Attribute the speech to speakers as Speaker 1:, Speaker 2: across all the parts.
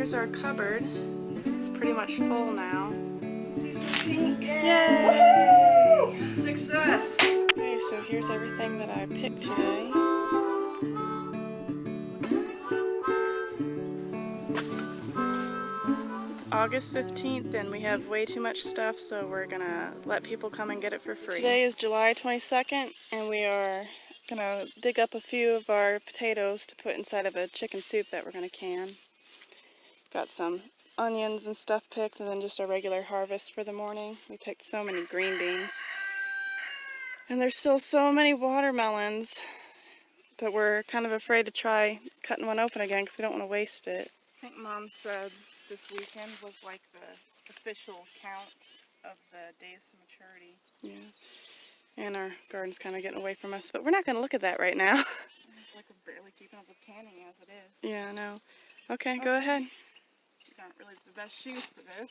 Speaker 1: here's our cupboard. It's pretty much full now.
Speaker 2: Yay! Success!
Speaker 1: Okay, so here's everything that I picked today. It's August 15th and we have way too much stuff, so we're gonna let people come and get it for free. Today is July 22nd and we are gonna dig up a few of our potatoes to put inside of a chicken soup that we're gonna can. Got some onions and stuff picked, and then just a regular harvest for the morning. We picked so many green beans. And there's still so many watermelons, but we're kind of afraid to try cutting one open again because we don't want to waste it. I think Mom said this weekend was like the official count of the days to maturity. Yeah. And our garden's kind of getting away from us, but we're not going to look at that right now. It's like we're barely keeping up with canning as it is. Yeah, I know. Okay, go ahead. These aren't really the best shoes for this.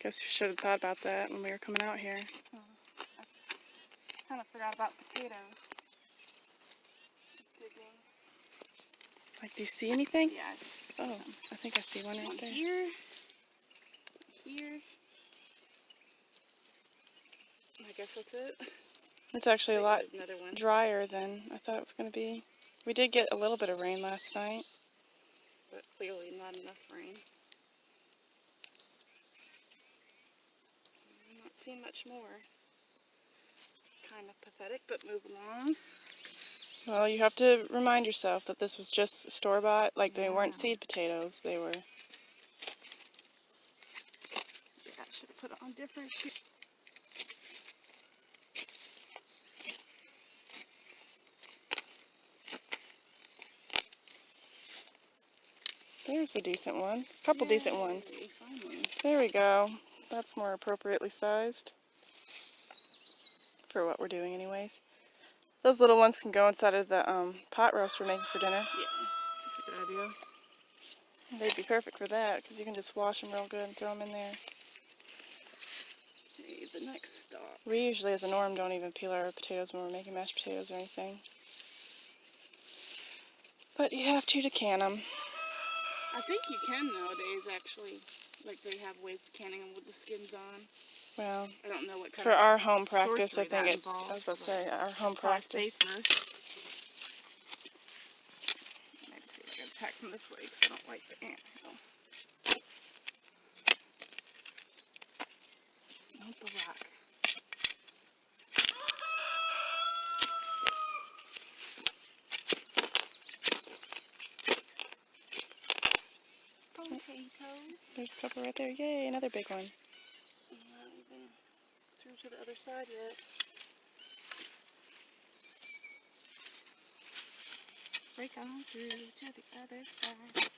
Speaker 1: Guess we should have thought about that when we were coming out here. Oh, I kind of forgot about potatoes. Digging. Like, do you see anything? Yeah. Oh, I think I see one right there. Here. Here. I guess that's it. It's actually a lot drier than I thought it was going to be. We did get a little bit of rain last night, but clearly not enough rain. I'm not seeing much more. Kind of pathetic, but move along. Well, you have to remind yourself that this was just store-bought. Like, they weren't seed potatoes. They were... I should have put it on different sheets. There's a decent one. A couple decent ones. Finally. There we go. That's more appropriately sized. For what we're doing anyways. Those little ones can go inside of the pot roast we're making for dinner. Yeah, that's a good idea. They'd be perfect for that because you can just wash them real good and throw them in there. Okay, the next stop. We usually, as a norm, don't even peel our potatoes when we're making mashed potatoes or anything. But you have to can them. I think you can nowadays, actually. Like, they have ways of canning them with the skins on. Well, I don't know what kind for our home practice, I think it's, I was about to say, our home practice. Safer. Maybe see if I can attack from this way because I don't like the anthill. Not the rock. Potatoes. There's a couple right there. Yay, another big one. I'm not even through to the other side yet. Break on through to the other side.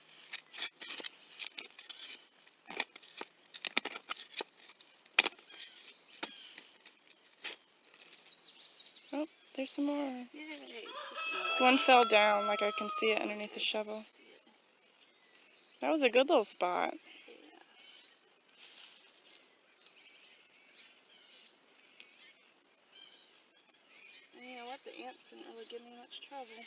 Speaker 1: Oh, there's some more. Yay. One fell down, like I can see it underneath the shovel. That was a good little spot. And you know what? The ants didn't really give me much trouble.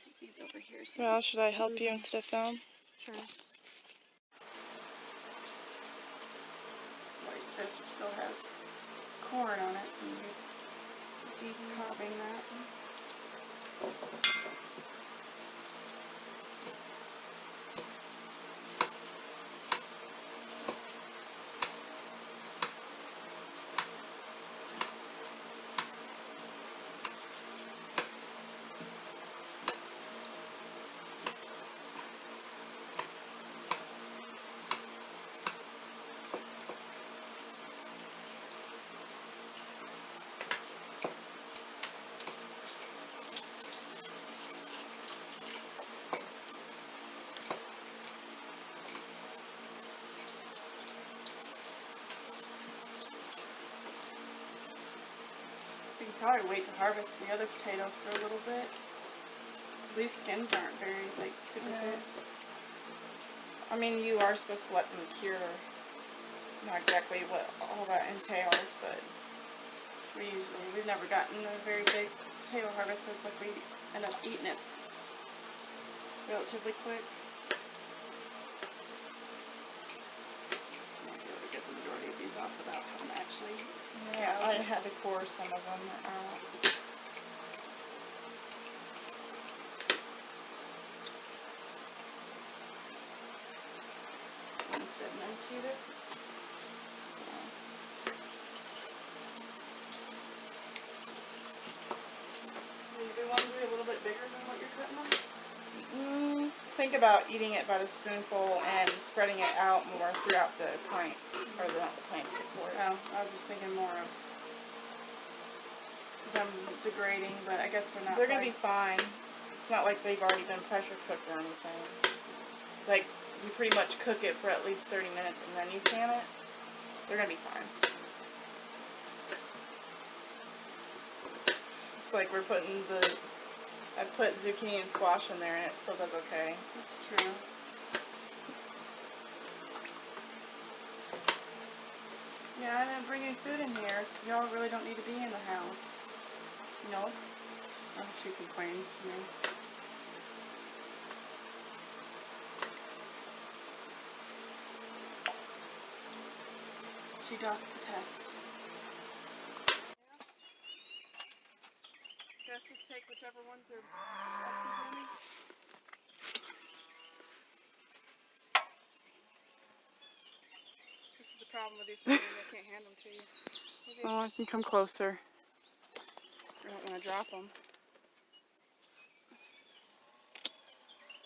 Speaker 1: Take these over here. So well, should I help you instead of film? Sure. Like this, it still has corn on it. And you're decobbing that. You can probably wait to harvest the other potatoes for a little bit. Because these skins aren't very, like, super thick. I mean, you are supposed to let them cure. Not exactly what all that entails, but We've never gotten a very big potato harvest, so it's like we end up eating it relatively quick. Might be able to get the majority of these off without having to actually.
Speaker 3: Yeah, I had to core some of them out.
Speaker 1: And segmented it. Do you want to be a little bit bigger than what you're cutting them?
Speaker 3: Think about eating it by the spoonful and spreading it out more throughout the pint, or not the pint, stick quarts.
Speaker 1: Oh, I was just thinking more of them degrading, but I guess they're not.
Speaker 3: They're gonna be fine. It's not like they've already been pressure cooked or anything. Like, you pretty much cook it for at least 30 minutes and then you can it. They're gonna be fine. It's like we're putting I put zucchini and squash in there and it still does okay.
Speaker 1: That's true. Yeah, I didn't bring any food in here because y'all really don't need to be in the house.
Speaker 3: No.
Speaker 1: Oh, she complains to me. She doth protest. Guess just take whichever ones are extra yummy. This is the problem with these things, I can't hand them to you. Okay. Oh, I can come closer. I don't want to drop them.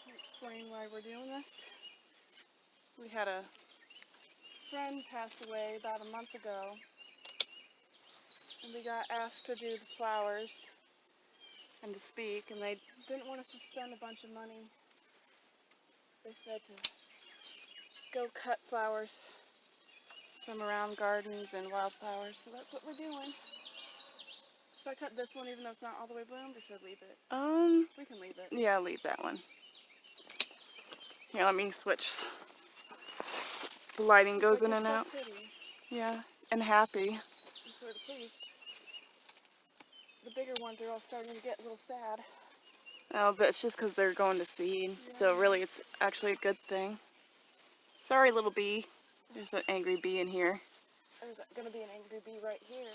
Speaker 1: I'll explain why we're doing this. We had a friend pass away about a month ago, and we got asked to do the flowers and to speak, and they didn't want us to spend a bunch of money. They said to go cut flowers from around gardens and wildflowers, so that's what we're doing. Should I cut this one even though it's not all the way bloomed, or should I leave it? We can leave it. Yeah, leave that one. Here, let me switch. The lighting goes in and out. Pretty. Yeah, and happy. I'm sort of pleased. The bigger ones are all starting to get a little sad. Oh, that's just because they're going to seed. Yeah. So really it's actually a good thing. Sorry, little bee. There's an angry bee in here. There's going to be an angry bee right here.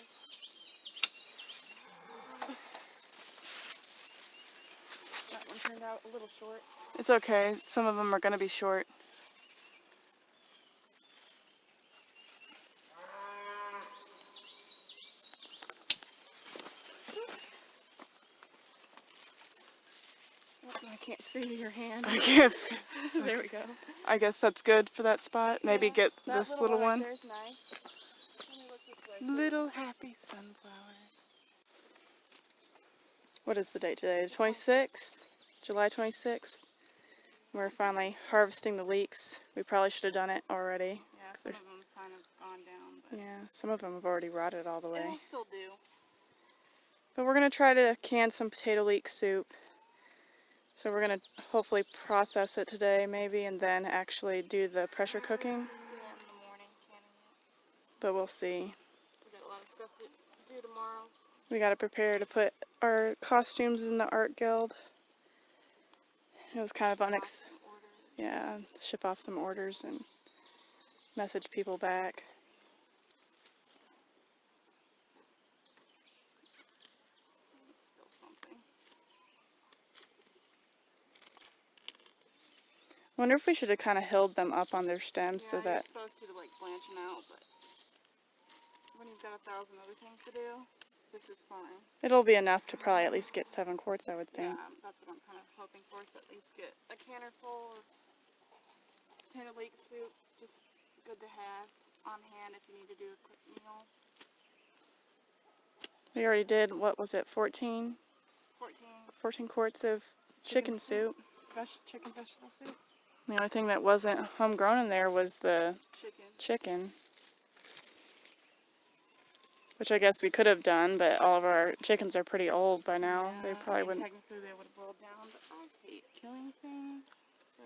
Speaker 1: That one turned out a little short. It's okay. Some of them are going to be short. I can't see your hand. I can't. There we go. I guess that's good for that spot. Maybe yeah, get this little one. There's nice. Let me look this way. Little happy sunflower. What is the date today? The 26th? July 26th? We're finally harvesting the leeks. We probably should have done it already. Yeah, some of them kind of gone down. But yeah, some of them have already rotted all the way. They will still do. But we're going to try to can some potato leek soup. So we're going to hopefully process it today maybe and then actually do the pressure cooking. Yeah, in the morning, canning it. But we'll see. We got a lot of stuff to do tomorrow. We got to prepare to put our costumes in the art guild. It was kind of unexpected. Yeah, ship off some orders and message people back. I wonder if we should have kind of held them up on their stems so that... you're supposed to like blanch them out, but when you've got 1,000 other things to do, this is fine. It'll be enough to probably at least get 7 quarts, I would think. Yeah, that's what I'm kind of hoping for, is at least get a canner full of potato leek soup. Just good to have on hand if you need to do a quick meal. We already did, what was it, 14 quarts of chicken soup. Chicken vegetable soup. The only thing that wasn't homegrown in there was the chicken. Which I guess we could have done, but all of our chickens are pretty old by now. Yeah, they probably wouldn't. Technically they would have boiled down, but I hate killing things, so.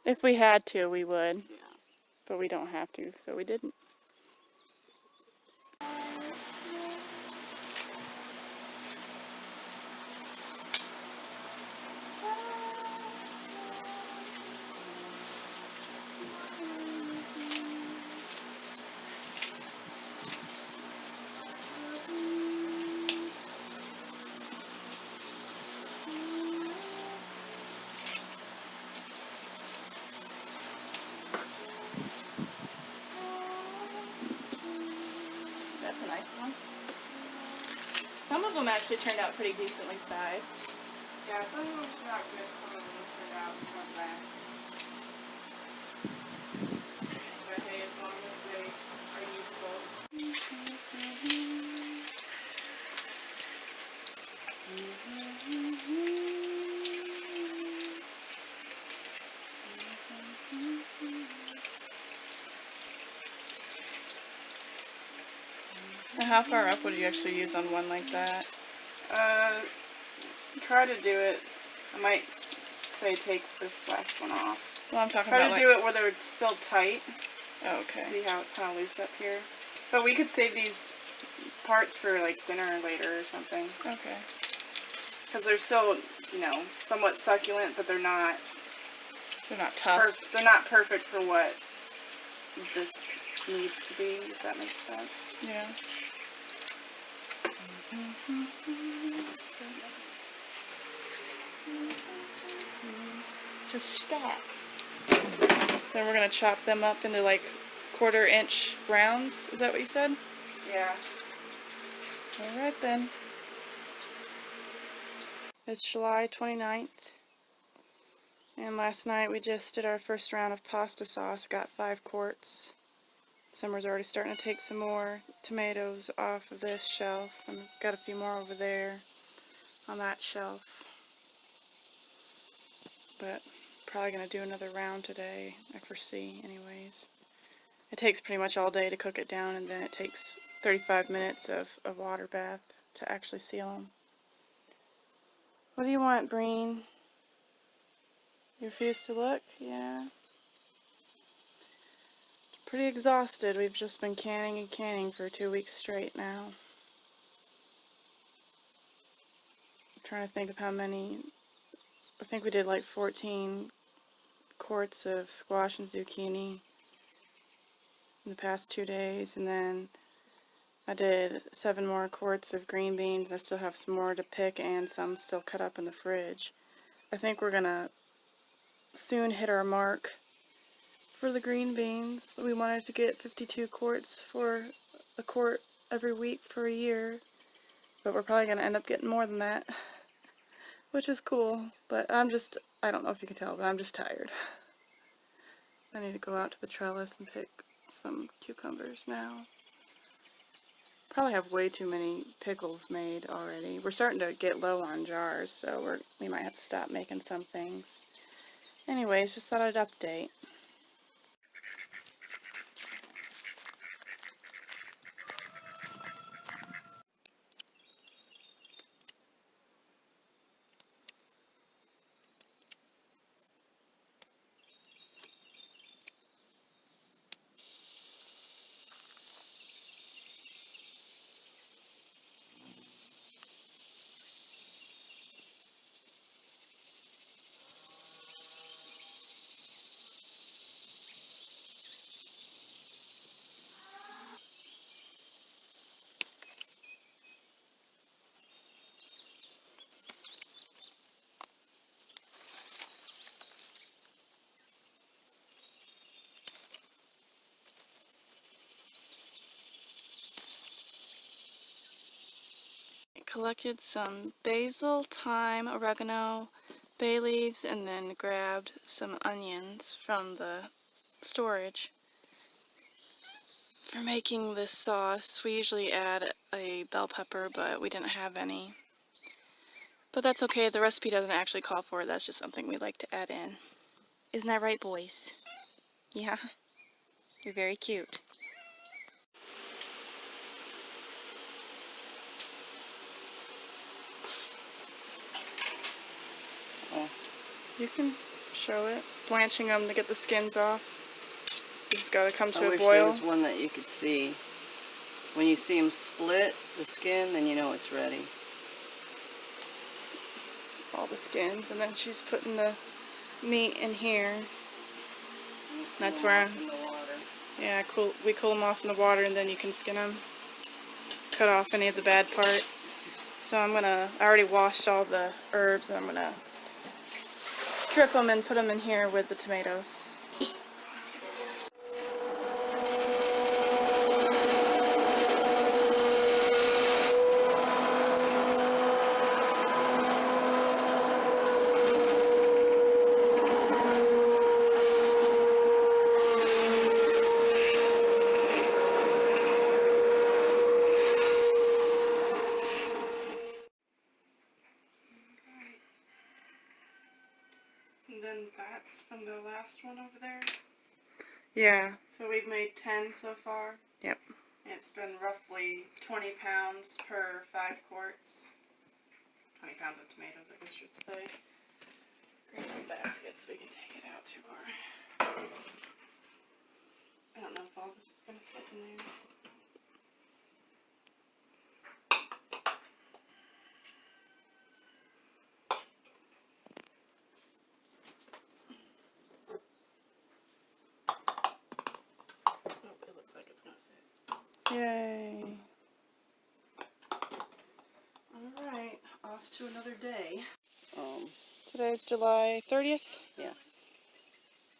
Speaker 1: If we had to, we would. Yeah. but we don't have to, so we didn't. That's a nice one. Some of them actually turned out pretty decently sized. Yeah, some of them turned out good, some of them turned out not bad. But hey, as long as they are useful. And how far up would you actually use on one like that? Try to do it. I might say take this last one off. Well, I'm talking about. Try to do it where they're still tight. Oh, okay. See how it's kind of loose up here. But we could save these parts for like dinner later or something. Okay. Because they're still, you know, somewhat succulent, but they're not. They're not tough. They're not perfect for what this needs to be. If that makes sense. Yeah. Just stack. Then we're gonna chop them up into like 1/4 inch rounds. Is that what you said? Yeah. All right then. It's July 29th. And last night we just did our first round of pasta sauce. Got 5 quarts. Summer's already starting to take some more tomatoes off of this shelf. And got a few more over there on that shelf. But probably going to do another round today, I foresee anyways. It takes pretty much all day to cook it down, and then it takes 35 minutes of a water bath to actually seal them. What do you want, Breen? You refuse to look? Yeah. Pretty exhausted. We've just been canning and canning for 2 weeks straight now. I'm trying to think of how many. I think we did like 14 quarts of squash and zucchini in the past 2 days, and then I did 7 more quarts of green beans. I still have some more to pick and some still cut up in the fridge. I think we're gonna soon hit our mark for the green beans. We wanted to get 52 quarts for a quart every week for a year, but we're probably gonna end up getting more than that, which is cool. But I don't know if you can tell, but I'm just tired. I need to go out to the trellis and pick some cucumbers now. Probably have way too many pickles made already. We're starting to get low on jars, so we might have to stop making some things. Anyways, just thought I'd update. Collected some basil, thyme, oregano, bay leaves, and then grabbed some onions from the storage. For making this sauce, we usually add a bell pepper, but we didn't have any. But that's okay, the recipe doesn't actually call for it, that's just something we like to add in. Isn't that right, boys? Yeah? You're very cute. You can show it. Blanching them to get the skins off. Just gotta come
Speaker 4: I
Speaker 1: to a
Speaker 4: wish there
Speaker 1: boil.
Speaker 4: was one that you could see. When you see them split the skin, then you know it's ready.
Speaker 1: All the skins, and then she's putting the meat in here. That's
Speaker 4: Cool 'em
Speaker 1: where
Speaker 4: off in the water.
Speaker 1: Yeah, we cool them off in the water, and then you can skin them. Cut off any of the bad parts. So I already washed all the herbs, and I'm gonna strip them and put them in here with the tomatoes. And then that's from the last one over there. Yeah. So we've made 10 so far. Yep. It's been roughly 20 pounds per 5 quarts. 20 pounds of tomatoes, I guess I should say. Grab some baskets so we can take it out to our... I don't know if all this is going to fit in there. It looks like it's gonna fit. Yay. Alright, off to another day. Today's July 30th?
Speaker 4: Yeah.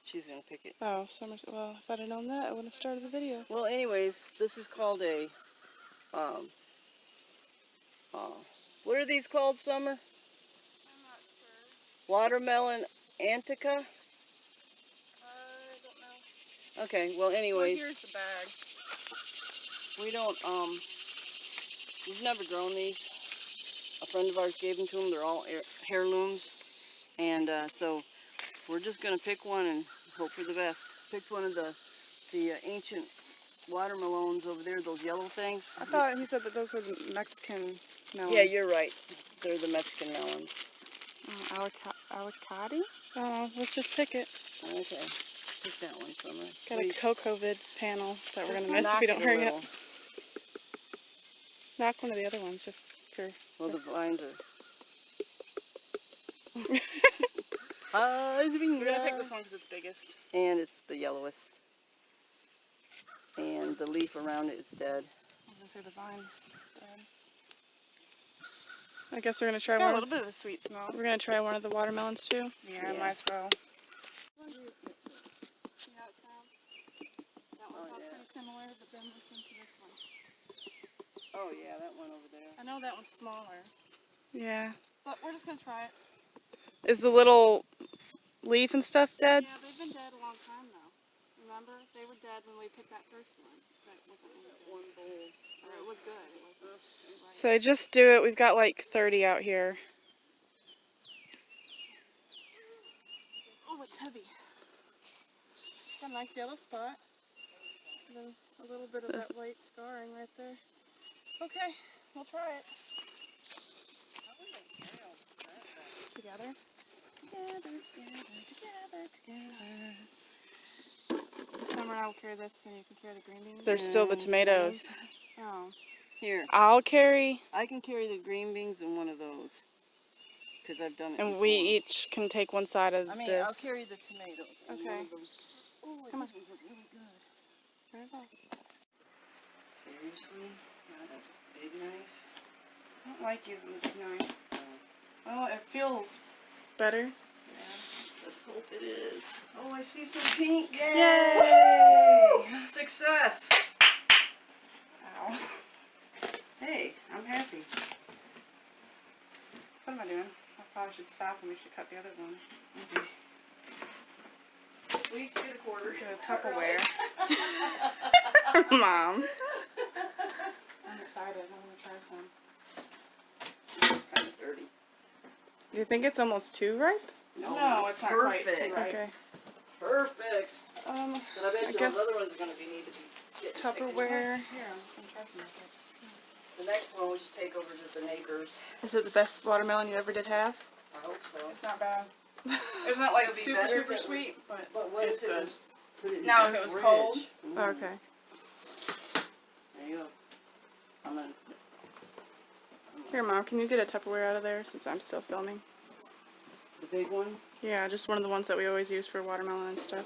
Speaker 4: She's gonna pick it.
Speaker 1: Oh, well, if I'd have known that, I wouldn't have started the video.
Speaker 4: Well, anyways, this is called a, what are these called, Summer?
Speaker 1: I'm not sure.
Speaker 4: Watermelon Antica?
Speaker 1: I don't know.
Speaker 4: Okay, well, anyways.
Speaker 1: Well, here's the bag.
Speaker 4: We don't, we've never grown these. A friend of ours gave them to them. They're all heirlooms. And so we're just going to pick one and hope for the best. Picked one of the ancient watermelons over there, those yellow things.
Speaker 1: I thought he said that those were Mexican melons.
Speaker 4: Yeah, you're right. They're the Mexican melons.
Speaker 1: Avocado? Oh, let's just pick it.
Speaker 4: Okay. Pick that one, Summer.
Speaker 1: Got a cocoa-vid panel that we're going to
Speaker 4: Let's
Speaker 1: miss if we don't
Speaker 4: knock it a
Speaker 1: hurry up.
Speaker 4: little.
Speaker 1: Knock one of the other ones just for...
Speaker 4: Well, the vines are...
Speaker 1: We're going to pick this one because it's biggest.
Speaker 4: And it's the yellowest. And the leaf around it is dead.
Speaker 1: I was going to say the vine's dead. I guess we're going to try
Speaker 3: Got
Speaker 1: one.
Speaker 3: a little bit of a sweet smell.
Speaker 1: We're going to try one of the watermelons too.
Speaker 3: Yeah,
Speaker 4: Yeah.
Speaker 3: might as well.
Speaker 1: See how it sounds? That one sounds pretty similar, but then listen to this one.
Speaker 4: Oh yeah, that one over there.
Speaker 3: I know that one's smaller.
Speaker 1: Yeah.
Speaker 3: But we're just going to try it.
Speaker 1: Is the little leaf and stuff dead?
Speaker 3: Yeah, they've been dead a long time though. Remember? They were dead when we picked that first one. That wasn't any good.
Speaker 4: One bowl.
Speaker 3: Or it was good. It wasn't right.
Speaker 1: So just do it. We've got like 30 out here.
Speaker 3: Oh, it's heavy. It's got a nice yellow spot. And then a little bit of that white scarring right there. Okay, we'll try it. Together? Together. Summer, I will carry this and you can carry the green beans.
Speaker 1: There's still the tomatoes.
Speaker 3: Oh.
Speaker 4: Here,
Speaker 1: I'll carry,
Speaker 4: I can carry the green beans and one of those. Because I've done it
Speaker 1: and
Speaker 4: before.
Speaker 1: we each can take one side of
Speaker 4: I mean,
Speaker 1: this.
Speaker 4: I'll carry the tomatoes. And
Speaker 1: Okay.
Speaker 4: one of those. Oh,
Speaker 1: Come on.
Speaker 4: these ones look really good.
Speaker 1: Very well.
Speaker 4: Seriously? Not a big knife?
Speaker 1: I don't like using the big knife. Well, it feels better.
Speaker 4: Yeah. Let's hope it is. Oh, I see some pink.
Speaker 3: Yay!
Speaker 4: Success!
Speaker 1: Ow.
Speaker 4: Hey, I'm happy.
Speaker 1: What am I doing? I probably should stop and we should cut the other one.
Speaker 4: We each get a quarter.
Speaker 1: Get a Tupperware. Mom. I'm excited. I'm going to try some.
Speaker 4: It's kind of dirty.
Speaker 1: Do you think it's almost too ripe?
Speaker 3: No, it's not quite
Speaker 4: perfect.
Speaker 3: too ripe.
Speaker 1: Okay.
Speaker 4: Perfect.
Speaker 1: But
Speaker 4: But I bet
Speaker 1: I
Speaker 4: you
Speaker 1: guess
Speaker 4: those other ones are going to be needed to get
Speaker 1: Tupperware. Here, I'm just going to try some of it.
Speaker 4: The next one we should take over to the neighbors.
Speaker 1: Is it the best watermelon you ever did have?
Speaker 4: I hope so.
Speaker 3: It's not bad. It's not like
Speaker 4: It'll be
Speaker 3: super,
Speaker 4: better if
Speaker 3: super
Speaker 4: it was-
Speaker 3: sweet, but
Speaker 4: But what
Speaker 3: it's
Speaker 4: if it
Speaker 3: good.
Speaker 4: was put it in
Speaker 1: Now,
Speaker 4: the
Speaker 1: if it was
Speaker 4: fridge.
Speaker 1: cold?
Speaker 4: Mm.
Speaker 1: Okay.
Speaker 4: There you go. I'm gonna.
Speaker 1: Here, Mom, can you get a Tupperware out of there since I'm still filming?
Speaker 4: The big one.
Speaker 1: Yeah, just one of the ones that we always use for watermelon and stuff.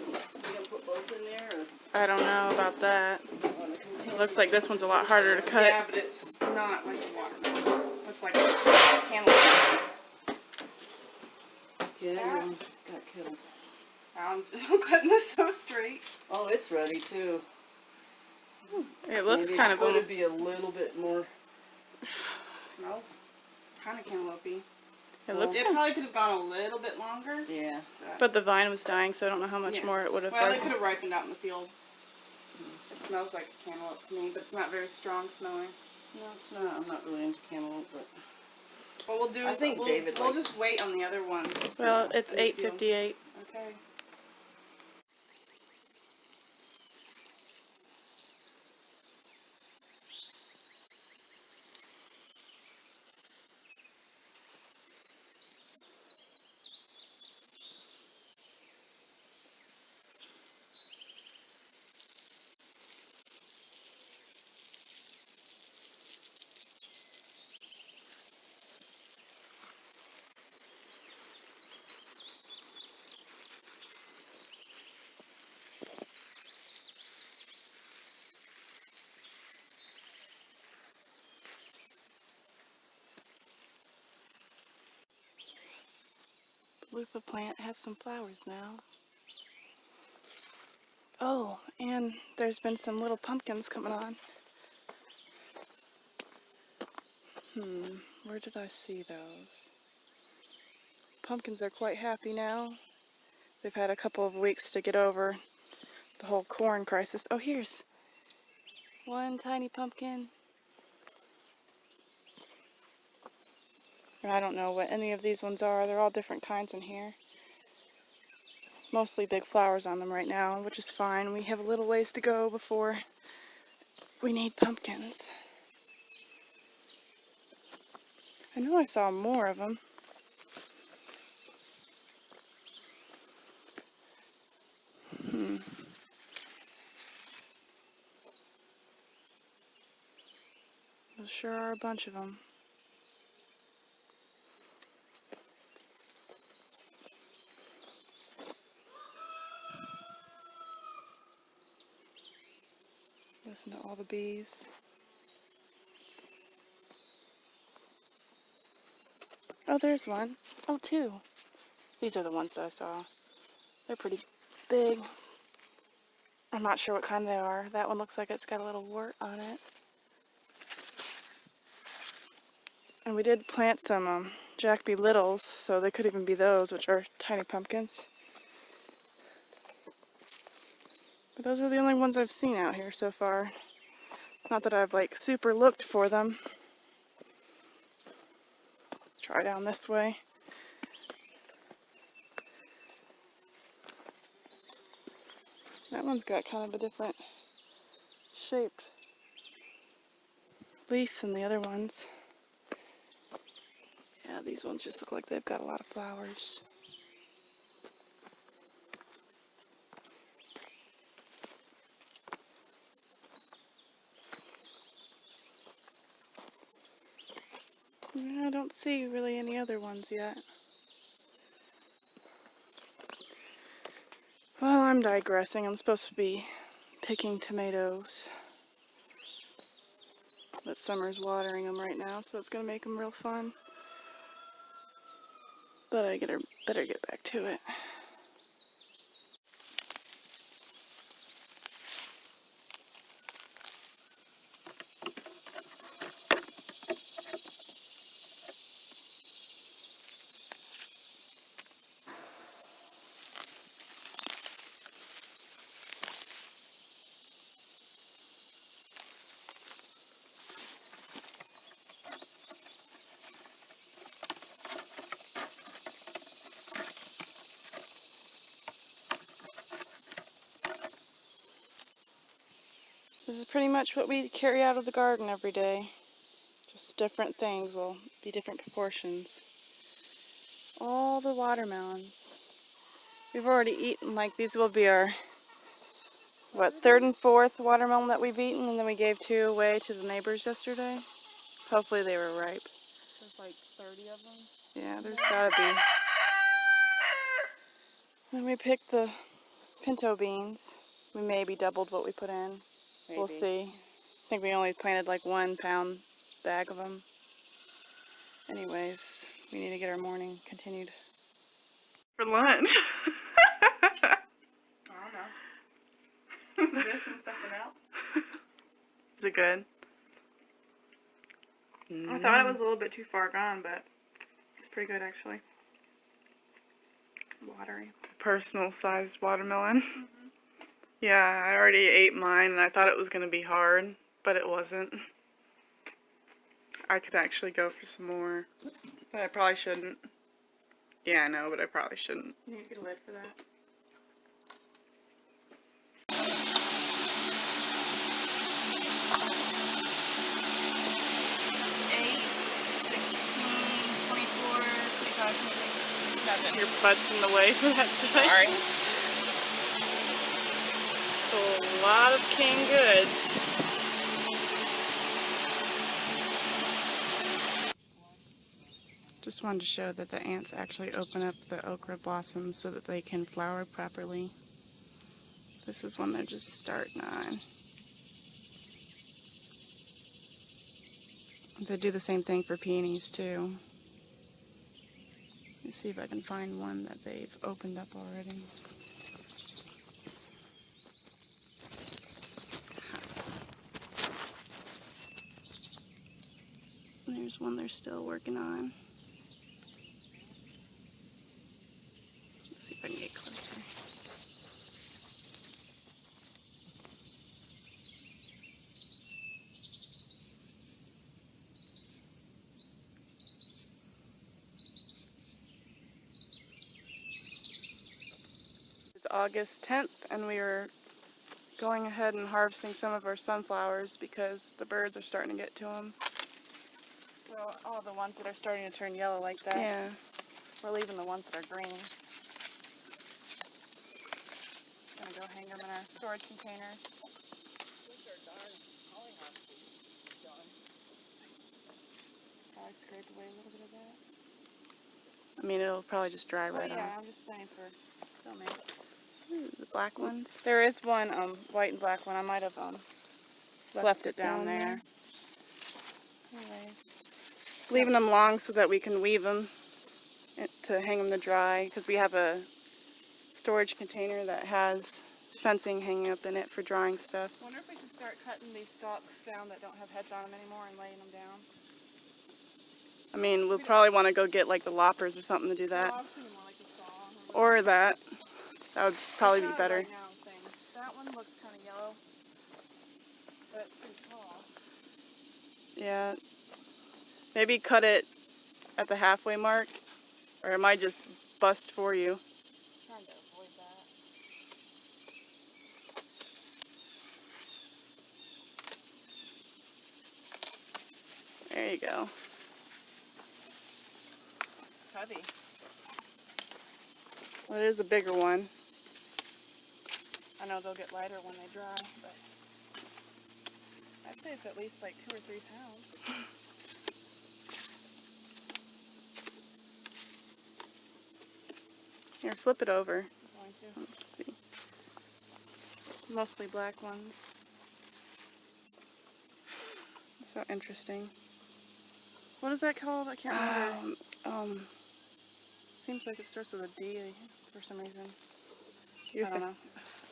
Speaker 4: You gonna put both in there, or
Speaker 1: I don't know about that.
Speaker 4: on a container?
Speaker 1: It looks like this one's a lot harder to cut. Yeah, but it's not like a watermelon. Looks like a cantaloupe.
Speaker 4: Yeah, that one got killed.
Speaker 1: I'm just cutting this so straight.
Speaker 4: Oh, it's ready too.
Speaker 1: It looks
Speaker 4: Maybe
Speaker 1: kind
Speaker 4: it
Speaker 1: of
Speaker 4: could be a little bit more.
Speaker 1: smells kind of cantaloupe-y. It
Speaker 4: Well,
Speaker 1: looks. It probably could have gone a little bit longer.
Speaker 4: Yeah.
Speaker 1: But the vine was dying, so I don't know how much
Speaker 3: Yeah.
Speaker 1: more it would have.
Speaker 3: Well,
Speaker 1: ripened.
Speaker 3: they could have ripened out in the field. It smells like cantaloupe to me, but it's not very strong smelling.
Speaker 4: No, it's not. I'm not really into cantaloupe, but
Speaker 3: What we'll do
Speaker 4: I
Speaker 3: is
Speaker 4: think David
Speaker 3: we'll
Speaker 4: likes
Speaker 3: just wait on the other ones.
Speaker 1: Well, it's
Speaker 3: in the field.
Speaker 1: 8:58.
Speaker 3: Okay.
Speaker 1: The loofah plant has some flowers now. Oh, and there's been some little pumpkins coming on. Where did I see those? Pumpkins are quite happy now. They've had a couple of weeks to get over the whole corn crisis. Oh, here's one tiny pumpkin. And I don't know what any of these ones are. They're all different kinds in here. Mostly big flowers on them right now, which is fine. We have a little ways to go before we need pumpkins. I know I saw more of them. There sure are a bunch of them. Listen to all the bees. Oh, there's one. Oh, two. These are the ones that I saw. They're pretty big. I'm not sure what kind they are. That one looks like it's got a little wart on it. And we did plant some Jack B. Littles, so they could even be those, which are tiny pumpkins. But those are the only ones I've seen out here so far. Not that I've like super looked for them. Let's try down this way. That one's got kind of a different shaped leaf than the other ones. Yeah, these ones just look like they've got a lot of flowers. I don't see really any other ones yet. Well, I'm digressing. I'm supposed to be picking tomatoes. But Summer's watering them right now, so that's going to make them real fun. But I better get back to it. This is pretty much what we carry out of the garden every day. Just different things will be different proportions. All the watermelons. We've already eaten, like these will be our what, third and fourth watermelon that we've eaten, and then we gave 2 away to the neighbors yesterday. Hopefully they were ripe.
Speaker 3: There's like 30 of them.
Speaker 1: Yeah, there's gotta be. Then we picked the pinto beans. We maybe doubled what we put in. We'll
Speaker 4: Maybe.
Speaker 1: see. I think we only planted like 1 pound bag of them. Anyways, we need to get our morning continued. For lunch.
Speaker 3: I don't know. This and something else.
Speaker 1: Is it good? I thought it was a little bit too far gone, but it's pretty good actually. Watery. Personal sized watermelon. Yeah, I already ate mine and I thought it was going to be hard, but it wasn't. I could actually go for some more, but I probably shouldn't. Yeah, I know, but I probably shouldn't. You need to get a lid for that. Your butt's in the way for that side.
Speaker 3: Sorry.
Speaker 1: So a lot of canned goods. Just wanted to show that the ants actually open up the okra blossoms so that they can flower properly. This is when they're just starting on. They do the same thing for peonies too. Let's see if I can find one that they've opened up already. There's one they're still working on. Let's see if I can get closer. It's August 10th and we are going ahead and harvesting some of our sunflowers because the birds are starting to get to them.
Speaker 3: Well, all the ones that are starting to turn yellow like that.
Speaker 1: Yeah.
Speaker 3: We're leaving the ones that are green. Gonna go hang them in our storage containers. Probably scrape away a little bit of that.
Speaker 1: I mean, it'll probably just dry right
Speaker 3: yeah,
Speaker 1: off.
Speaker 3: I'm just saying for filming.
Speaker 1: Ooh, the black ones.
Speaker 3: There is one white and black one. I might have left it down there. Anyways.
Speaker 1: Leaving them long so that we can weave them to hang them to dry because we have a storage container that has fencing hanging up in it for drying stuff.
Speaker 3: I wonder if we should start cutting these stalks down that don't have heads on them anymore and laying them down.
Speaker 1: I mean, we'll probably want to go get like the loppers or something to do that.
Speaker 3: Well, I was thinking more like a saw.
Speaker 1: Or that. That would probably be
Speaker 3: It's
Speaker 1: better.
Speaker 3: right now, I'm saying. That one looks kind of yellow, but it's pretty tall.
Speaker 1: Yeah. Maybe cut it at the halfway mark, or it might just bust for you.
Speaker 3: Trying to avoid that.
Speaker 1: There you go.
Speaker 3: It's heavy.
Speaker 1: Well, it is a bigger one.
Speaker 3: I know they'll get lighter when they dry, but I'd say it's at least like 2 or 3 pounds.
Speaker 1: Here, flip it over.
Speaker 3: I'm going to.
Speaker 1: Let's see. It's mostly black ones. So interesting.
Speaker 3: What is that called? I can't remember.
Speaker 1: Seems like it starts with a D for some reason.
Speaker 3: I don't know.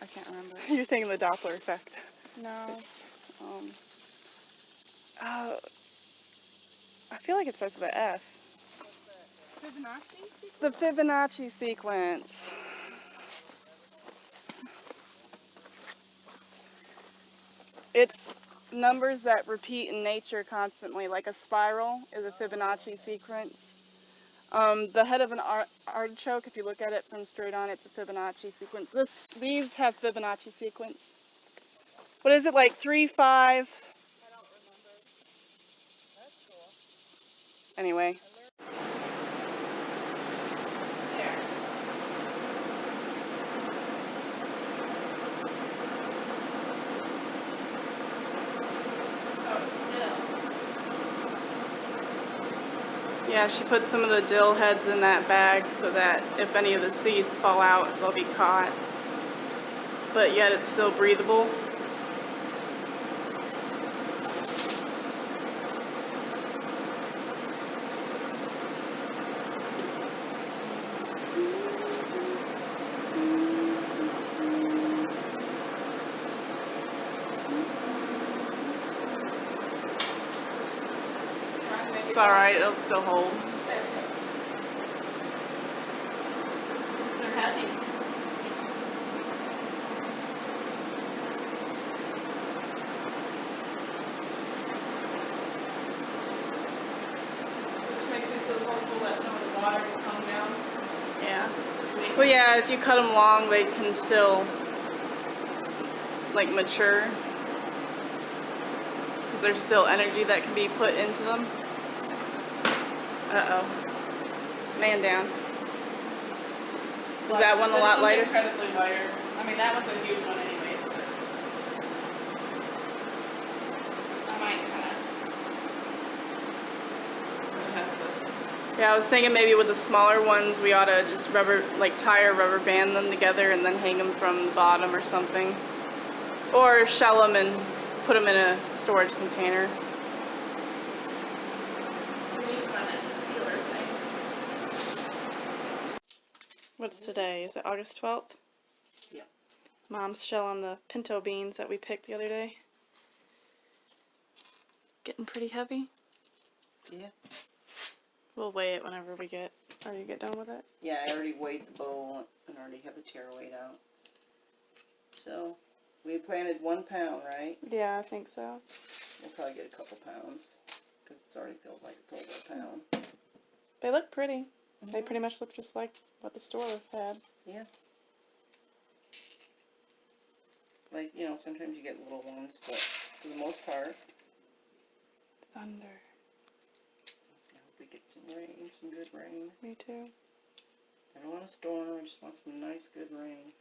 Speaker 3: I can't remember.
Speaker 1: You're thinking the Doppler effect.
Speaker 3: No.
Speaker 1: I feel like it starts with an F.
Speaker 3: Fibonacci?
Speaker 1: The Fibonacci sequence. It's numbers that repeat in nature constantly, like a spiral is a Fibonacci sequence. The head of an artichoke, if you look at it from straight on, it's a Fibonacci sequence. These have Fibonacci sequence. What is it, like 3, 5?
Speaker 3: I don't remember. That's cool.
Speaker 1: Anyway.
Speaker 3: There.
Speaker 1: Yeah, she put some of the dill heads in that bag so that if any of the seeds fall out, they'll be caught. But yet it's still breathable. It's alright, it'll still hold.
Speaker 3: They're happy. This makes me feel hopeful that some of the water will come down.
Speaker 1: Yeah. Well, yeah, if you cut them long, they can still, like, mature. Because there's still energy that can be put into them. Uh-oh. Man down. Is that one a lot lighter?
Speaker 3: Incredibly lighter. I mean, that one's a huge one anyways, but I might kind of.
Speaker 1: Yeah, I was thinking maybe with the smaller ones, we ought to just tie or rubber band them together and then hang them from the bottom or something. Or shell them and put them in a storage container.
Speaker 3: We need to find that sealer thing.
Speaker 1: What's today? Is it August 12th?
Speaker 4: Yeah.
Speaker 1: Mom's shelling the pinto beans that we picked the other day. Getting pretty heavy.
Speaker 4: Yeah.
Speaker 1: We'll weigh it whenever we get done with it.
Speaker 4: Yeah, I already weighed the bowl and already have the tear weighed out. So, we planted 1 pound, right?
Speaker 1: Yeah, I think so.
Speaker 4: We'll probably get a couple pounds because it already feels like it's over a pound.
Speaker 1: They look pretty. They pretty much look just like what the store had.
Speaker 4: Yeah. Like, you know, sometimes you get little ones, but for the most part,
Speaker 1: Thunder.
Speaker 4: I hope we get some rain, some good rain.
Speaker 1: Me too.
Speaker 4: I don't want a storm, I just want some nice, good rain.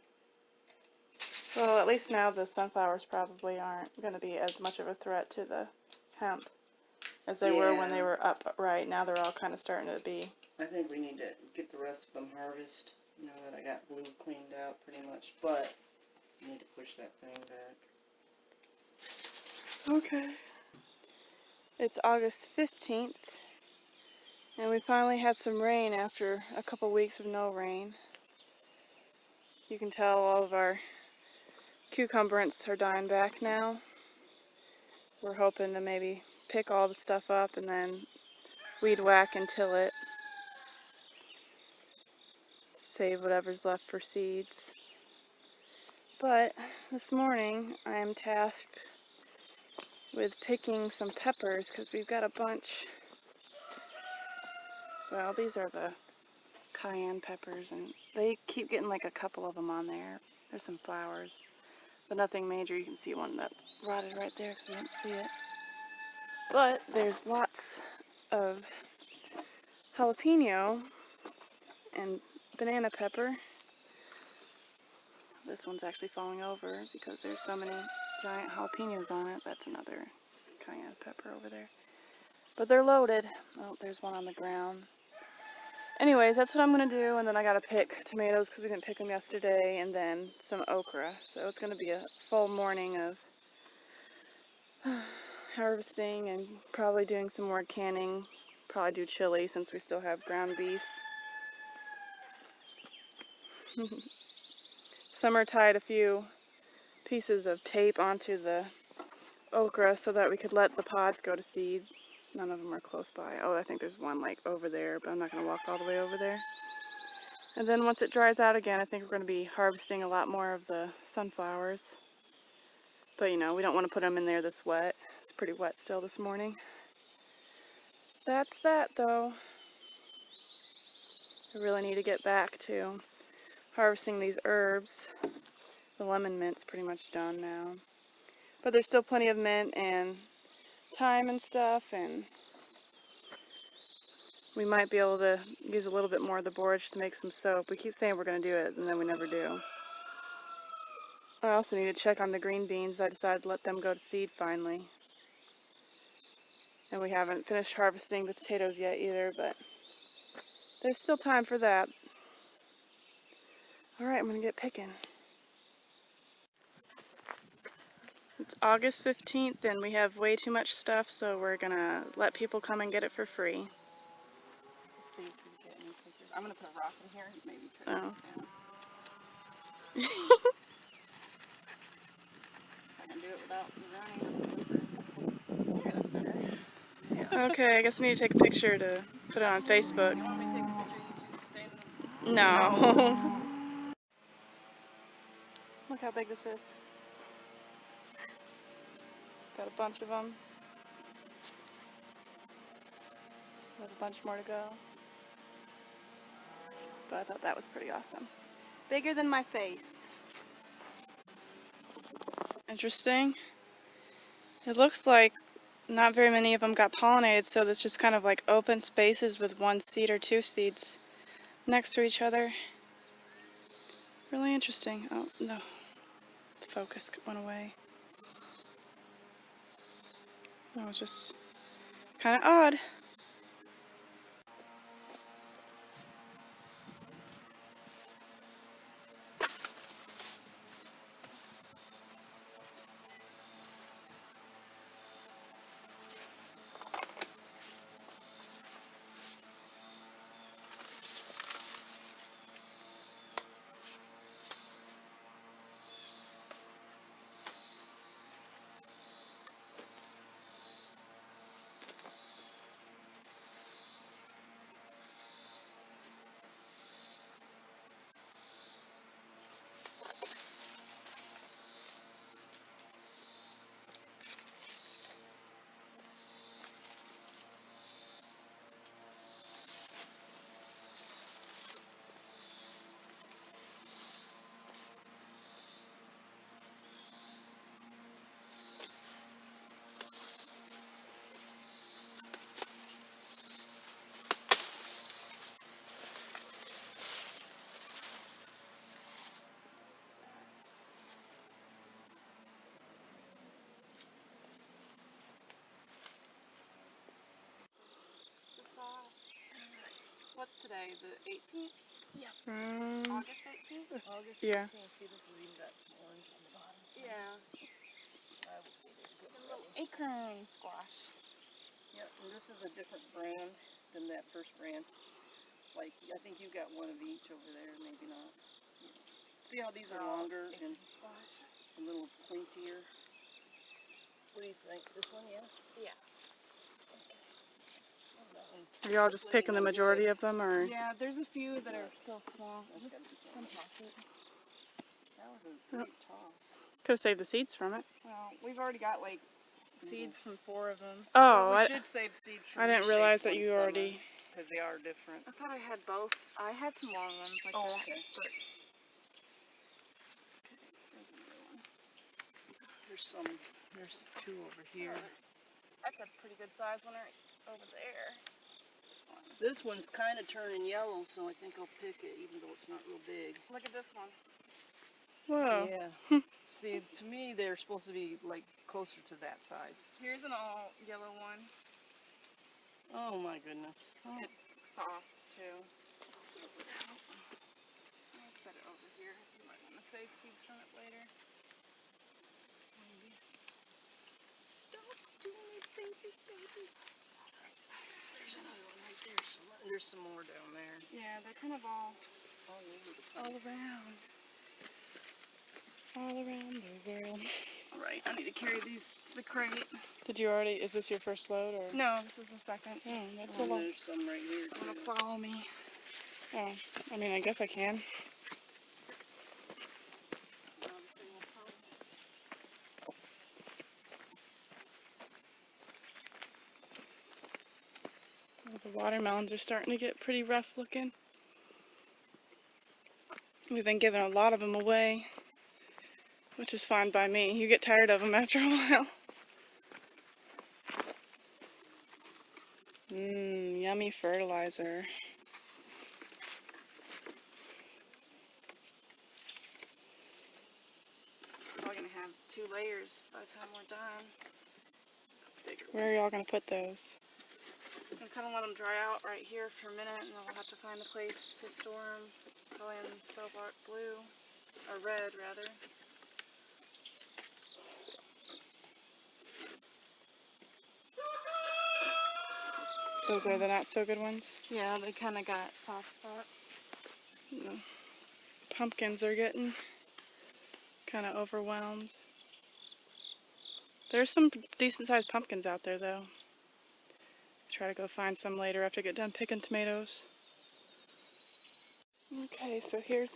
Speaker 1: Well, at least now the sunflowers probably aren't going to be as much of a threat to the hemp as they were when they
Speaker 4: Yeah.
Speaker 1: were upright. Now they're all kind of starting to be.
Speaker 4: I think we need to get the rest of them harvested now that I got blue cleaned out pretty much, but I need to push that thing back.
Speaker 1: Okay. It's August 15th, and we finally had some rain after a couple weeks of no rain. You can tell all of our cucumberants are dying back now. We're hoping to maybe pick all the stuff up and then weed whack and till it. Save whatever's left for seeds. But this morning I am tasked with picking some peppers because we've got a bunch. Well, these are the cayenne peppers, and they keep getting like a couple of them on there. There's some flowers, but nothing major. You can see one that rotted right there because we didn't see it. But there's lots of jalapeno and banana pepper. This one's actually falling over because there's so many giant jalapenos on it. That's another cayenne pepper over there. But they're loaded. Oh, there's one on the ground. Anyways, that's what I'm going to do, and then I got to pick tomatoes because we didn't pick them yesterday, and then some okra. So it's going to be a full morning of harvesting and probably doing some more canning. Probably do chili since we still have ground beef. Summer tied a few pieces of tape onto the okra so that we could let the pods go to seed. None of them are close by. Oh, I think there's one like over there, but I'm not going to walk all the way over there. And then once it dries out again, I think we're going to be harvesting a lot more of the sunflowers. But you know, we don't want to put them in there this wet. It's pretty wet still this morning. That's that though. I really need to get back to harvesting these herbs. The lemon mint's pretty much done now. But there's still plenty of mint and thyme and stuff, and we might be able to use a little bit more of the borage to make some soap. We keep saying we're going to do it, and then we never do. I also need to check on the green beans. I decided to let them go to seed finally. And we haven't finished harvesting the potatoes yet either, but there's still time for that. All right, I'm gonna get picking. It's August 15th and we have way too much stuff, so we're gonna let people come and get it for free.
Speaker 3: Let's see if we get any pictures. I'm gonna put a rock in here. Maybe try to
Speaker 1: Oh.
Speaker 3: get down. I can do it without the rain. Yeah, that's better.
Speaker 1: Okay, I guess I need to take a picture to put it on Facebook.
Speaker 3: You want me to take a picture of you two standing?
Speaker 1: No. Look how big this is. Got a bunch of them. Still have a bunch more to go. But I thought that was pretty awesome. Bigger than my face. Interesting. It looks like not very many of them got pollinated, so there's just kind of like open spaces with one seed or two seeds next to each other. Really interesting. Oh, no. The focus went away. That was just kind of odd.
Speaker 3: What's today? The 18th? August 18th?
Speaker 4: August
Speaker 1: Yeah.
Speaker 4: 15th. See, this is even got some orange on the bottom.
Speaker 3: Yeah.
Speaker 4: I would say they're good.
Speaker 3: A little acorn squash.
Speaker 4: Yeah, and this is a different brand than that first brand. Like, I think you got one of each over there, maybe not. See how these are longer and a little pointier? What do you think? This one, yeah?
Speaker 3: Yeah.
Speaker 1: Are y'all just picking the majority of them, or?
Speaker 3: Yeah, there's a few that are still small.
Speaker 4: That's gotta be
Speaker 3: Some toss it.
Speaker 4: That was a great toss.
Speaker 1: Could have saved the seeds from it.
Speaker 3: Well, we've already got like seeds from 4 of them.
Speaker 1: Oh,
Speaker 4: Well, we should save seeds from
Speaker 1: I didn't
Speaker 4: these
Speaker 1: realize
Speaker 4: shaped
Speaker 1: that you
Speaker 4: ones
Speaker 1: already.
Speaker 4: because they are different.
Speaker 3: I thought I had both. I had some long ones like
Speaker 4: Oh,
Speaker 3: that.
Speaker 4: okay.
Speaker 3: But
Speaker 4: There's two over here.
Speaker 3: that's a pretty good size one right over there.
Speaker 4: This one's kind of turning yellow, so I think I'll pick it, even though it's not real big.
Speaker 3: Look at this one.
Speaker 1: Whoa.
Speaker 4: Yeah. See, to me, they're supposed to be like closer to that size.
Speaker 3: Here's an all yellow one.
Speaker 4: Oh my goodness. Oh.
Speaker 3: It's soft too. I'll set it over here. You might want to save seeds from it later. Don't do me, baby, baby.
Speaker 4: There's another one right there. There's some more down there.
Speaker 3: Yeah, they're kind of all around.
Speaker 1: All around the world.
Speaker 3: All right, I need to carry these to the crate.
Speaker 1: Did you already? Is this your first load, or?
Speaker 3: No, this is the second.
Speaker 1: Oh, that's a
Speaker 4: And
Speaker 1: lot.
Speaker 4: there's some right here.
Speaker 3: I'm gonna
Speaker 4: too.
Speaker 3: follow me.
Speaker 1: Oh, I mean, I guess I can. The watermelons are starting to get pretty rough looking. We've been giving a lot of them away, which is fine by me. You get tired of them after a while. Mmm, yummy fertilizer.
Speaker 3: Probably gonna have 2 layers by the time we're done.
Speaker 1: Where are y'all gonna put those? I'm gonna kind of let them dry out right here for a minute, and then we'll have to find a place to store them. Probably in cell block blue, or red rather. Those are the not so good ones.
Speaker 3: Yeah, they kind of got soft spots.
Speaker 1: The pumpkins are getting kind of overwhelmed. There's some decent sized pumpkins out there though. Try to go find some later after I get done picking tomatoes. Okay, so here's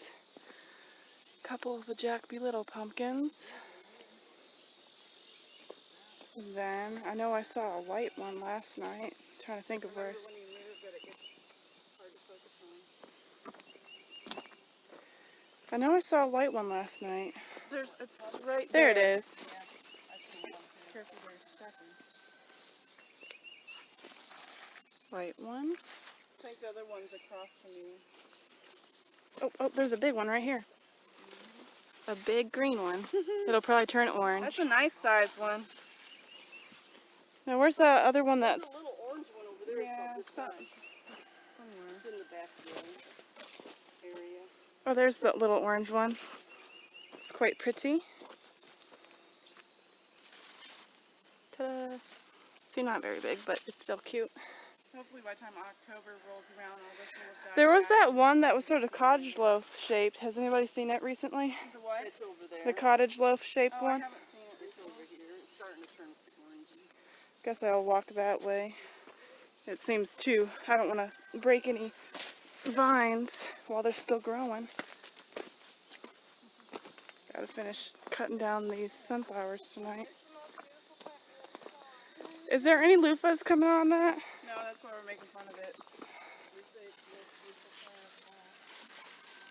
Speaker 1: a couple of the Jack B. Little pumpkins. And then I know I saw a white one last night. I'm trying to think of where. I know I saw a white one last night.
Speaker 3: It's right
Speaker 1: There it is.
Speaker 3: Careful, they're stepping.
Speaker 1: White one.
Speaker 4: I think the other one's across from you.
Speaker 1: Oh, there's a big one right here. A big green one. It'll probably turn orange.
Speaker 3: That's a nice size one.
Speaker 1: Now where's that other one
Speaker 4: There's
Speaker 1: that's...
Speaker 4: a little orange one over there.
Speaker 3: Yeah,
Speaker 4: It's
Speaker 3: somewhere.
Speaker 4: in the back area.
Speaker 1: Oh, there's that little orange one. It's quite pretty. Ta-da! See, not very big, but it's still cute.
Speaker 3: Hopefully by the time October rolls around, all this will have died
Speaker 1: There was
Speaker 3: back.
Speaker 1: that one that was sort of cottage loaf shaped. Has anybody seen it recently?
Speaker 3: The what?
Speaker 4: It's over there.
Speaker 1: The cottage loaf shaped
Speaker 3: Oh, I
Speaker 1: one?
Speaker 3: haven't seen it.
Speaker 4: It's over here. It's starting to turn orange.
Speaker 1: Guess I'll walk that way. It seems too... I don't want to break any vines while they're still growing. Gotta finish cutting down these sunflowers tonight. Is there any loofahs coming on that?
Speaker 3: No, that's why we're making fun of it.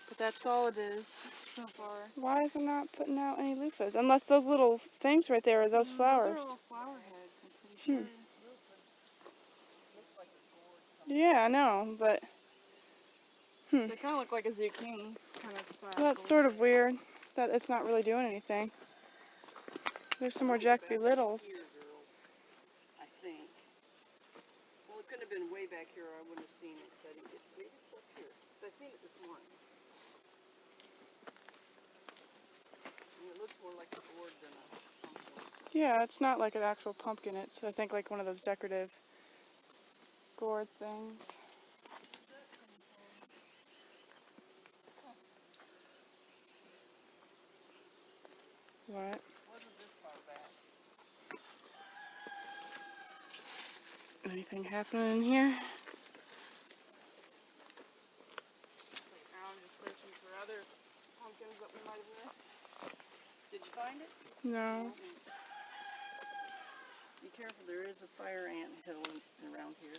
Speaker 1: But that's all it is.
Speaker 3: So far.
Speaker 1: Why is it not putting out any loofahs? Unless those little things right there are those flowers.
Speaker 3: Those are little flower heads, I'm pretty sure.
Speaker 1: Yeah, I know, but
Speaker 3: They kind of look like a zucchini kind of size.
Speaker 1: that's sort of weird that it's not really doing anything. There's some more Jack B. Littles.
Speaker 4: I think. Well, it couldn't have been way back here or I wouldn't have seen it. So I didn't get maybe it's up here. So I seen it this morning. And it looks more like a gourd than a pumpkin.
Speaker 1: Yeah, it's not like an actual pumpkin. It's, I think, like one of those decorative gourd things. What?
Speaker 4: Wasn't this far back?
Speaker 1: Anything happening in here?
Speaker 3: Now I'm just searching for other pumpkins that we might have missed.
Speaker 4: Did you find it?
Speaker 1: No.
Speaker 4: Be careful, there is a fire ant hill around here.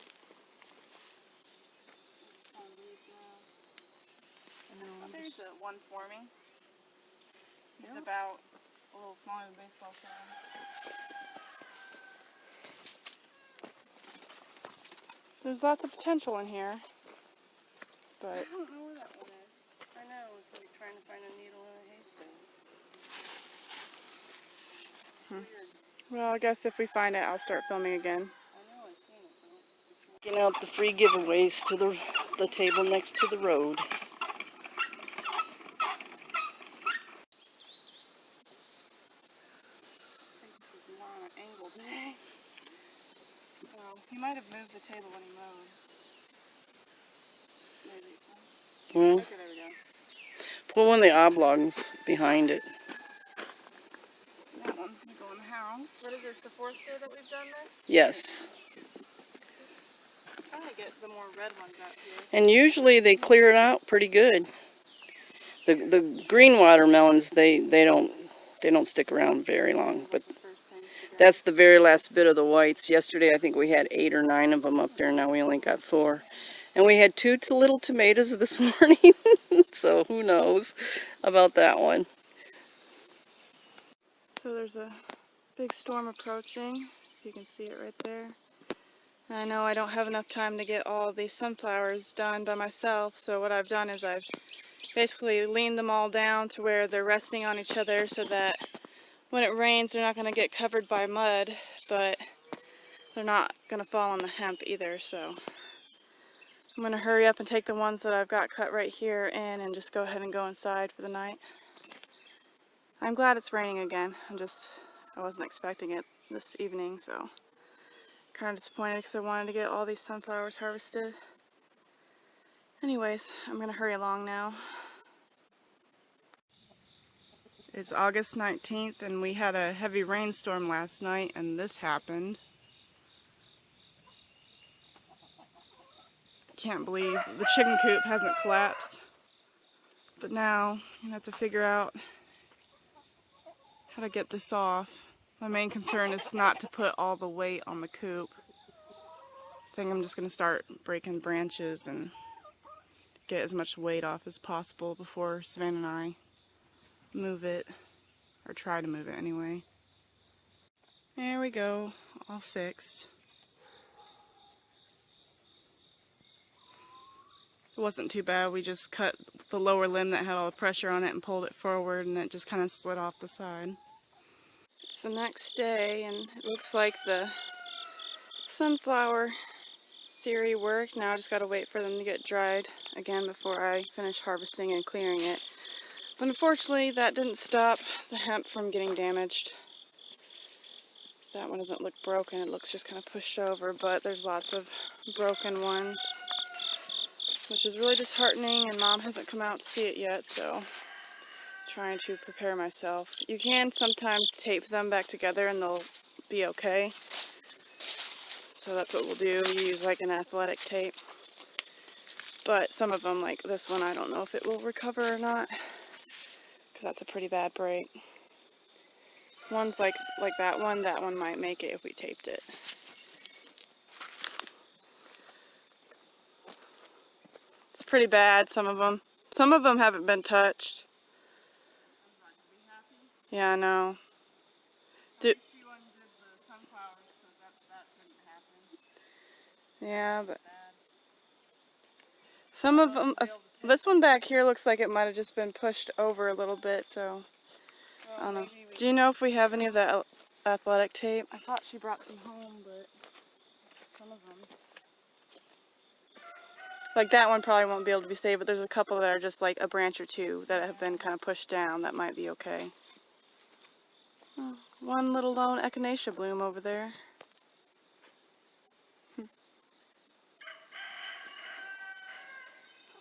Speaker 3: There's one forming. He's
Speaker 4: Yeah.
Speaker 3: about a little smaller than baseball size.
Speaker 1: There's lots of potential in here.
Speaker 4: I
Speaker 1: But
Speaker 4: don't know where that one is. I know, it's like trying to find a needle in a haystack. Weird.
Speaker 1: well, I guess if we find it, I'll start filming again.
Speaker 4: I know, I've seen it though. Getting out the free giveaways to the table next to the road.
Speaker 3: Well, he might have moved the table when he mowed. Maybe.
Speaker 4: Well,
Speaker 3: Okay, there we go.
Speaker 4: put one of the oblongs behind it.
Speaker 3: That one's gonna go in the house. What is this, the fourth year that we've done this?
Speaker 4: Yes.
Speaker 3: I'm gonna get the more red ones out here.
Speaker 4: And usually they clear it out pretty good. The green watermelons, they don't stick around very long, but
Speaker 3: First thing to go.
Speaker 4: that's the very last bit of the whites. Yesterday I think we had 8 or 9 of them up there, now we only got 4. And we had 2 little tomatoes this morning, so who knows about that one.
Speaker 1: So there's a big storm approaching. You can see it right there. And I know I don't have enough time to get all these sunflowers done by myself, so what I've done is I've basically leaned them all down to where they're resting on each other so that when it rains they're not going to get covered by mud. But they're not gonna fall on the hemp either, so I'm gonna hurry up and take the ones that I've got cut right here in and just go ahead and go inside for the night. I'm glad it's raining again. I wasn't expecting it this evening, so kind of disappointed because I wanted to get all these sunflowers harvested. Anyways, I'm gonna hurry along now. It's August 19th and we had a heavy rainstorm last night and this happened. Can't believe the chicken coop hasn't collapsed. But now I have to figure out how to get this off. My main concern is not to put all the weight on the coop. I think I'm just going to start breaking branches and get as much weight off as possible before Savannah and I move it, or try to move it anyway. There we go, all fixed. It wasn't too bad. We just cut the lower limb that had all the pressure on it and pulled it forward, and it just kind of slid off the side. It's the next day and it looks like the sunflower theory worked. Now I just gotta wait for them to get dried again before I finish harvesting and clearing it. But unfortunately that didn't stop the hemp from getting damaged. That one doesn't look broken, it looks just kind of pushed over, but there's lots of broken ones, which is really disheartening, and Mom hasn't come out to see it yet, so trying to prepare myself. You can sometimes tape them back together and they'll be okay. So that's what we'll do. You use like an athletic tape. But some of them, like this one, I don't know if it will recover or not, because that's a pretty bad break. Ones like that one might make it if we taped it. It's pretty bad, some of them. Some of them haven't been touched. Yeah, I know. Yeah, but some of them, this one back here looks like it might have just been pushed over a little bit, so I don't know. Do you know if we have any of that athletic tape? I thought she brought some home, but some of them. Like that one probably won't be able to be saved, but there's a couple that are just like a branch or two that have been kind of pushed down that might be okay. Oh, one little lone echinacea bloom over there.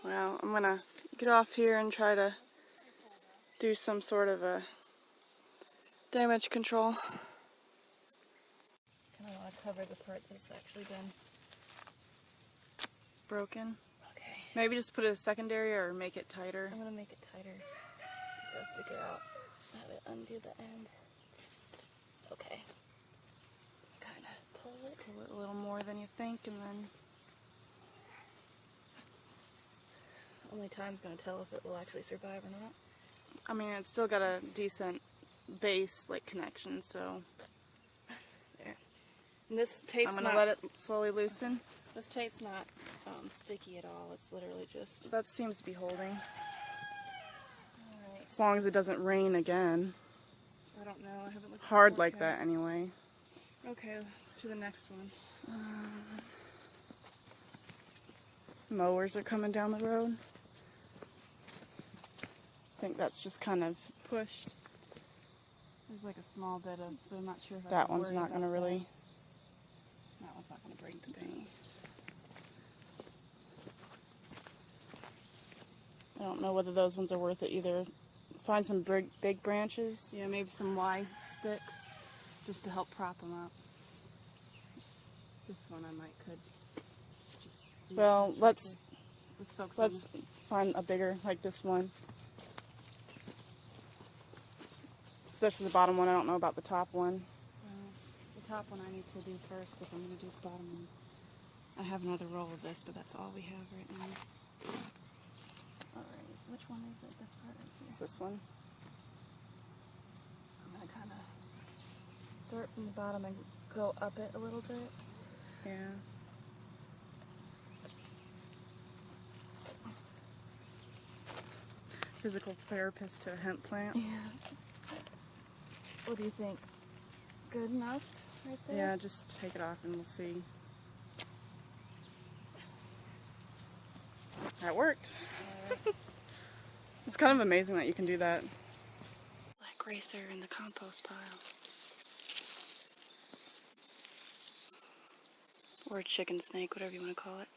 Speaker 1: Well, I'm gonna get off here and try to do some sort of a damage control. Kind of want to cover the part that's actually been broken.
Speaker 3: Okay.
Speaker 1: Maybe just put it as secondary or make it tighter.
Speaker 3: I'm gonna make it tighter. Just gotta figure out how to undo the end. Okay. Kind of pull it.
Speaker 1: Pull it a little more than you think, and then
Speaker 3: Only time's gonna tell if it will actually survive or not.
Speaker 1: I mean, it's still got a decent base like connection, so
Speaker 3: There. And this tape's
Speaker 1: I'm gonna
Speaker 3: not,
Speaker 1: let it slowly loosen.
Speaker 3: This tape's not sticky at all. It's literally just.
Speaker 1: That seems to be holding.
Speaker 3: Alright.
Speaker 1: As long as it doesn't rain again.
Speaker 3: I don't know. I haven't looked at the
Speaker 1: Hard like
Speaker 3: forecast.
Speaker 1: that anyway.
Speaker 3: Okay, let's do the next one.
Speaker 1: Mowers are coming down the road. I think that's just kind of pushed.
Speaker 3: There's like a small bit of, but I'm not sure if
Speaker 1: That one's not gonna really.
Speaker 3: That one's not gonna break the bank.
Speaker 1: I don't know whether those ones are worth it either. Find some big branches.
Speaker 3: Yeah, maybe some Y sticks, just to help prop them up. This one I could. Just
Speaker 1: Well, let's
Speaker 3: focus
Speaker 1: let's find a bigger, like this one. Especially the bottom one. I don't know about the top one.
Speaker 3: the top one I need to do first if I'm gonna do the bottom one. I have another roll of this, but that's all we have right now. Alright, which one is it? This part right here.
Speaker 1: It's this one.
Speaker 3: I'm gonna kind of start from the bottom and go up it a little bit.
Speaker 1: Yeah. Physical therapist to a hemp plant.
Speaker 3: Yeah. What do you think? Good enough?
Speaker 1: right there?
Speaker 3: Yeah, just take it off and we'll see. That worked. It's kind of amazing that you can do that.
Speaker 1: Black racer in the compost pile. Or a chicken snake, whatever you want to call it.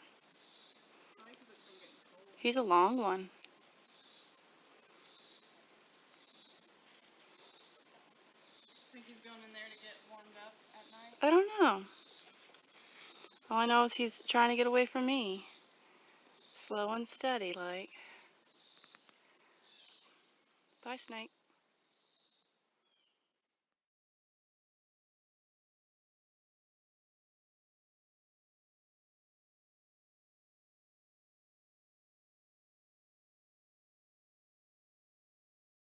Speaker 1: He's a long one.
Speaker 3: Think he's going in there to get warmed up at night?
Speaker 1: I don't know. All I know is he's trying to get away from me. Slow and steady, like. Bye, snake.